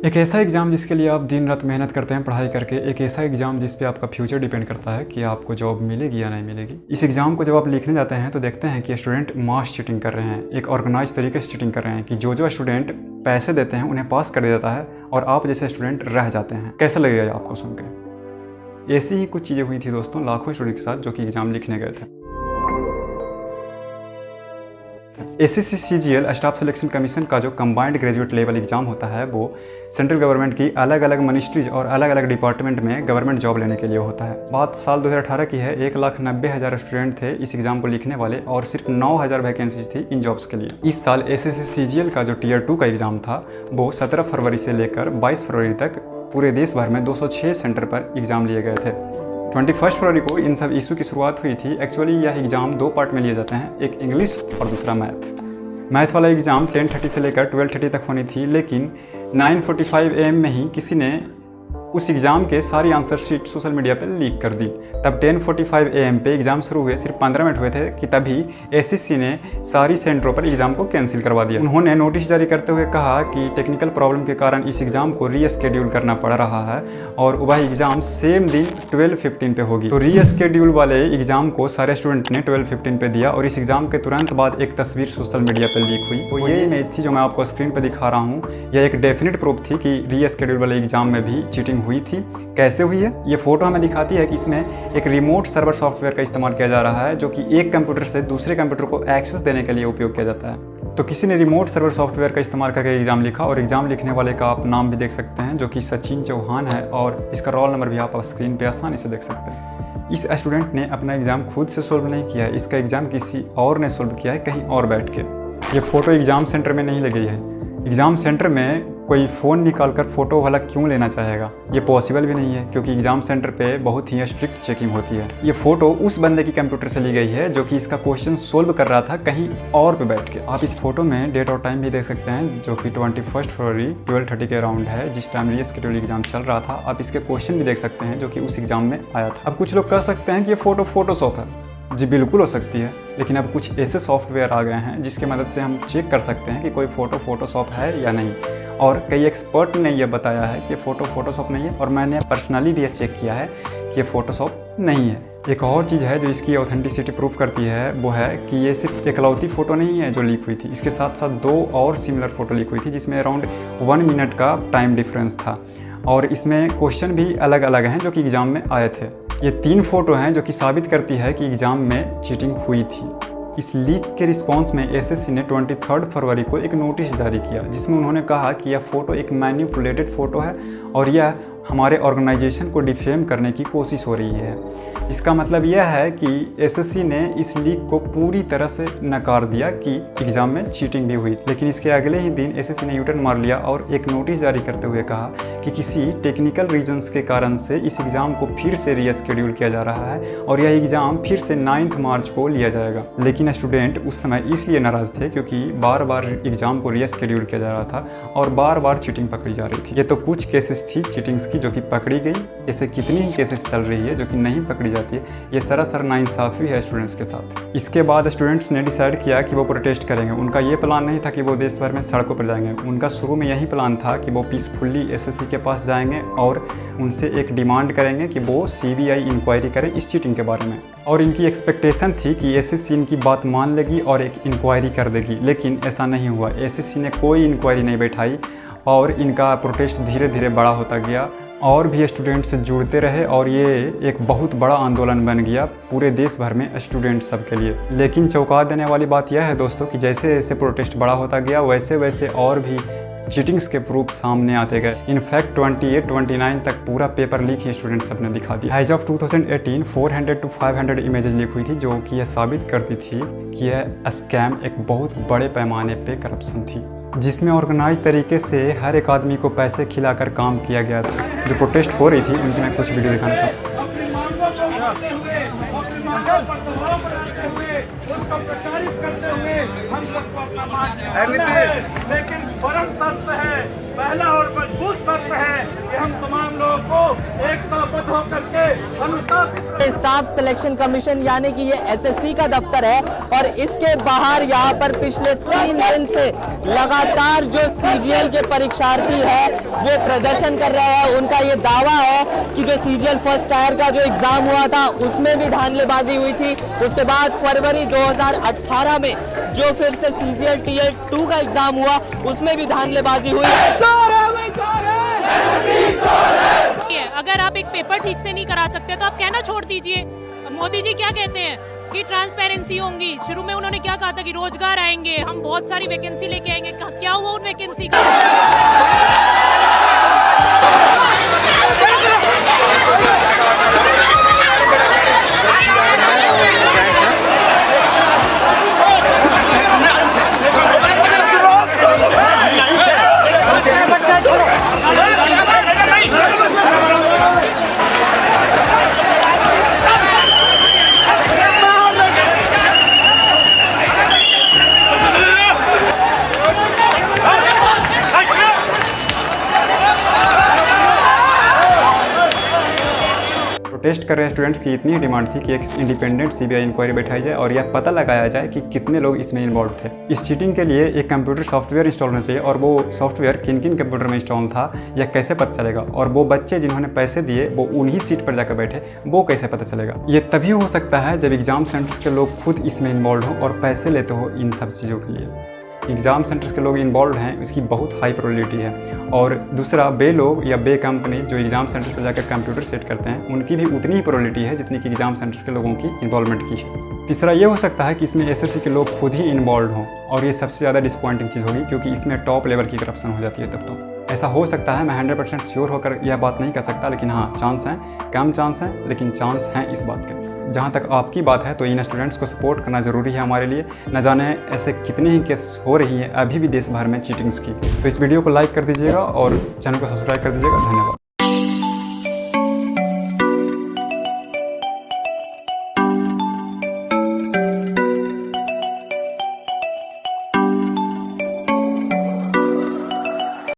एक ऐसा एग्ज़ाम जिसके लिए आप दिन रात मेहनत करते हैं पढ़ाई करके, एक ऐसा एग्ज़ाम जिस पे आपका फ्यूचर डिपेंड करता है कि आपको जॉब मिलेगी या नहीं मिलेगी। इस एग्ज़ाम को जब आप लिखने जाते हैं तो देखते हैं कि स्टूडेंट मास चीटिंग कर रहे हैं, एक ऑर्गेनाइज तरीके से चीटिंग कर रहे हैं कि जो स्टूडेंट पैसे देते हैं उन्हें पास कर दिया जाता है और आप जैसे स्टूडेंट रह जाते हैं। कैसा लगेगा आपको सुन के? ऐसी ही कुछ चीज़ें हुई थी दोस्तों लाखों स्टूडेंट के साथ जो कि एग्ज़ाम लिखने गए थे। SSC CGL staff selection commission का जो कंबाइंड ग्रेजुएट लेवल एग्जाम होता है वो सेंट्रल गवर्नमेंट की अलग अलग मिनिस्ट्रीज और अलग अलग डिपार्टमेंट में गवर्नमेंट जॉब लेने के लिए होता है। बात साल 2018 की है। 1,90,000 स्टूडेंट थे इस एग्जाम को लिखने वाले और सिर्फ 9,000 वैकेंसीज थी इन जॉब्स के लिए। इस साल एसएससी सीजीएल का जो टियर 2 का एग्जाम था वो 17 फरवरी से लेकर 22 फरवरी तक पूरे देश भर में 206 सेंटर पर एग्जाम लिए गए थे। 21 फरवरी को इन सब इशू की शुरुआत हुई थी। एक्चुअली यह एग्ज़ाम 2 पार्ट में लिए जाते हैं, एक इंग्लिश और दूसरा मैथ वाला एग्ज़ाम 10:30 से लेकर 12:30 तक होनी थी, लेकिन 9:45 AM में ही किसी ने उस एग्ज़ाम के सारी आंसर शीट सोशल मीडिया पर लीक कर दी। तब 10:45 AM पे एग्ज़ाम शुरू हुए, सिर्फ 15 मिनट हुए थे कि तभी एसएससी ने सारी सेंटरों पर एग्ज़ाम को कैंसिल करवा दिया। उन्होंने नोटिस जारी करते हुए कहा कि टेक्निकल प्रॉब्लम के कारण इस एग्ज़ाम को रीस्केड्यूल करना पड़ रहा है और वह एग्ज़ाम सेम दिन 12:15 पे होगी। तो रीस्केड्यूल वाले एग्ज़ाम को सारे स्टूडेंट ने 12:15 पे दिया और इस एग्ज़ाम के तुरंत बाद एक तस्वीर सोशल मीडिया पर लीक हुई। तो ये इमेज थी जो मैं आपको स्क्रीन पर दिखा रहा हूँ। यह एक डेफिनेट प्रूफ थी कि रीस्केड्यूल वाले एग्ज़ाम में भी चीटिंग हुई थी। कैसे हुई है ये फोटो हमें दिखाती है कि इसमें एक रिमोट सर्वर सॉफ्टवेयर का इस्तेमाल किया जा रहा है जो कि एक कंप्यूटर से दूसरे कंप्यूटर को एक्सेस देने के लिए उपयोग किया जाता है। तो किसी ने रिमोट सर्वर सॉफ्टवेयर का इस्तेमाल करके एग्ज़ाम लिखा और एग्ज़ाम लिखने वाले का आप नाम भी देख सकते हैं जो कि सचिन चौहान है और इसका रोल नंबर भी आप स्क्रीन पे आसानी से देख सकते हैं। इस स्टूडेंट ने अपना एग्ज़ाम खुद से सोल्व नहीं किया है, इसका एग्ज़ाम किसी और ने सोल्व किया है कहीं और बैठ के। ये फ़ोटो एग्ज़ाम सेंटर में नहीं लगी है। एग्ज़ाम सेंटर में कोई फ़ोन निकाल कर फ़ोटो वाला क्यों लेना चाहेगा? ये पॉसिबल भी नहीं है क्योंकि एग्ज़ाम सेंटर पे बहुत ही स्ट्रिक्ट चेकिंग होती है। ये फ़ोटो उस बंदे की कंप्यूटर से ली गई है जो कि इसका क्वेश्चन सोल्व कर रहा था कहीं और पे बैठ के। आप इस फोटो में डेट और टाइम भी देख सकते हैं जो कि 21 फरवरी 12:30 के अराउंड है, जिस टाइम रीस्केड्यूल एग्ज़ाम चल रहा था। आप इसके क्वेश्चन भी देख सकते हैं जो कि उस एग्ज़ाम में आया था। अब कुछ लोग कह सकते हैं कि ये फ़ोटो फोटोशॉप है। जी बिल्कुल हो सकती है, लेकिन अब कुछ ऐसे सॉफ्टवेयर आ गए हैं जिसकी मदद से हम चेक कर सकते हैं कि कोई फ़ोटो फोटोशॉप है या नहीं। और कई एक्सपर्ट ने यह बताया है कि फ़ोटो फोटोशॉप नहीं है और मैंने पर्सनली भी यह चेक किया है कि ये फ़ोटोशॉप नहीं है। एक और चीज़ है जो इसकी ऑथेंटिसिटी प्रूफ करती है वो है कि ये सिर्फ इकलौती फ़ोटो नहीं है जो लीक हुई थी। इसके साथ साथ 2 और सिमिलर फ़ोटो लीक हुई थी जिसमें अराउंड 1 मिनट का टाइम डिफरेंस था और इसमें क्वेश्चन भी अलग अलग हैं जो कि एग्ज़ाम में आए थे। ये 3 फ़ोटो हैं जो कि साबित करती है कि एग्ज़ाम में चीटिंग हुई थी। इस लीक के रिस्पांस में एसएससी ने 23 फरवरी को एक नोटिस जारी किया जिसमें उन्होंने कहा कि यह फ़ोटो एक मैनिपुलेटेड फ़ोटो है और यह हमारे ऑर्गेनाइजेशन को डिफेम करने की कोशिश हो रही है। इसका मतलब यह है कि एसएससी ने इस लीक को पूरी तरह से नकार दिया कि एग्ज़ाम में चीटिंग भी हुई। लेकिन इसके अगले ही दिन एसएससी ने यूटर्न मार लिया और एक नोटिस जारी करते हुए कहा कि किसी टेक्निकल रीजंस के कारण से इस एग्ज़ाम को फिर से रीस्केड्यूल किया जा रहा है और यह एग्ज़ाम फिर से 9 मार्च को लिया जाएगा। लेकिन स्टूडेंट उस समय इसलिए नाराज़ थे क्योंकि बार बार एग्ज़ाम को रीस्केड्यूल किया जा रहा था और बार बार चीटिंग पकड़ी जा रही थी। ये तो कुछ केसेस थी चीटिंग्स की जो कि पकड़ी गई। ऐसे कितनी ही केसेस चल रही है जो कि नहीं पकड़ी जाती है। ये सरासर नाइंसाफ़ी है स्टूडेंट्स के साथ। इसके बाद स्टूडेंट्स ने डिसाइड किया कि वो प्रोटेस्ट करेंगे। उनका ये प्लान नहीं था कि वो देश भर में सड़कों पर जाएंगे। उनका शुरू में यही प्लान था कि वो पीसफुली एसएससी के पास जाएंगे और उनसे एक डिमांड करेंगे कि वो सीबीआई इंक्वायरी करें इस चीटिंग के बारे में। और इनकी एक्सपेक्टेशन थी कि एसएससी इनकी बात मान लेगी और एक इंक्वायरी कर देगी, लेकिन ऐसा नहीं हुआ। एसएससी ने कोई इंक्वायरी नहीं बैठाई और इनका प्रोटेस्ट धीरे धीरे बड़ा होता गया और भी स्टूडेंट से जुड़ते रहे और ये एक बहुत बड़ा आंदोलन बन गया पूरे देश भर में स्टूडेंट सब के लिए। लेकिन चौंका देने वाली बात यह है दोस्तों कि जैसे जैसे प्रोटेस्ट बड़ा होता गया वैसे वैसे और भी चीटिंग्स के प्रूफ सामने आते गए। इनफैक्ट 28-29 तक पूरा पेपर लीक ही स्टूडेंट सब ने दिखा दिया। As of 2018 400 to 500 images leak हुई थी जो कि यह साबित करती थी कि यह स्कैम एक बहुत बड़े पैमाने पे करप्शन थी जिसमें ऑर्गेनाइज तरीके से हर एक आदमी को पैसे खिलाकर काम किया गया था। जो प्रोटेस्ट हो रही थी उनकी मैं कुछ वीडियो दिखाना चाहता हूँ। परम तत्व है, पहला और मजबूत तत्व है कि हम तमाम लोगों को एकताबद्ध होकर के अनुशासित। स्टाफ सिलेक्शन कमीशन यानी कि ये एसएससी का दफ्तर है और इसके बाहर यहाँ पर पिछले 3 दिन से लगातार जो सीजीएल के परीक्षार्थी है वो प्रदर्शन कर रहे हैं। उनका ये दावा है कि जो सीजीएल फर्स्ट टायर का जो एग्जाम हुआ था उसमें भी धांधलेबाजी हुई थी। उसके बाद फरवरी 2018 में जो फिर से सीजीएल टीएल 2 का एग्जाम हुआ उसमें भी धांधलेबाजी हुई। अगर आप एक पेपर ठीक से नहीं करा सकते तो आप कहना छोड़ दीजिए। मोदी जी क्या कहते हैं कि ट्रांसपेरेंसी होंगी। शुरू में उन्होंने क्या कहा था कि रोजगार आएंगे, हम बहुत सारी वैकेंसी लेके आएंगे। क्या हुआ उन वैकेंसी का? टेस्ट कर रहे स्टूडेंट्स की इतनी डिमांड थी कि एक इंडिपेंडेंट सीबीआई इंक्वायरी बैठाई जाए और यह पता लगाया जाए कि कितने लोग इसमें इन्वॉल्व थे। इस चीटिंग के लिए एक कंप्यूटर सॉफ्टवेयर इंस्टॉल होना चाहिए और वो सॉफ्टवेयर किन किन कंप्यूटर में इंस्टॉल था यह कैसे पता चलेगा, और वो बच्चे जिन्होंने पैसे दिए वो उन्हीं सीट पर जाकर बैठे वो कैसे पता चलेगा। ये तभी हो सकता है जब एग्जाम सेंटर्स के लोग खुद इसमें इन्वॉल्व हो और पैसे लेते हो इन सब चीज़ों के लिए। एग्ज़ाम सेंटर्स के लोग इन्वॉल्व हैं इसकी बहुत हाई प्रोबेबिलिटी है। और दूसरा, बे लोग या बे कंपनी जो एग्ज़ाम सेंटर्स पर जाकर कंप्यूटर सेट करते हैं उनकी भी उतनी ही प्रोबेबिलिटी है जितनी कि एग्ज़ाम सेंटर्स के लोगों की इन्वॉल्वमेंट की है। तीसरा ये हो सकता है कि इसमें एसएससी के लोग खुद ही इन्वॉल्व हों, और ये सबसे ज़्यादा डिसपॉइंटिंग चीज़ होगी क्योंकि इसमें टॉप लेवल की करप्शन हो जाती है। तब तो ऐसा हो सकता है, मैं 100% श्योर होकर यह बात नहीं कर सकता, लेकिन हाँ चांस हैं, कम चांस हैं लेकिन चांस हैं इस बात के। जहाँ तक आपकी बात है तो इन स्टूडेंट्स को सपोर्ट करना ज़रूरी है हमारे लिए। न जाने ऐसे कितने ही केस हो रही हैं अभी भी देश भर में चीटिंग्स की। तो इस वीडियो को लाइक कर दीजिएगा और चैनल को सब्सक्राइब कर दीजिएगा। धन्यवाद।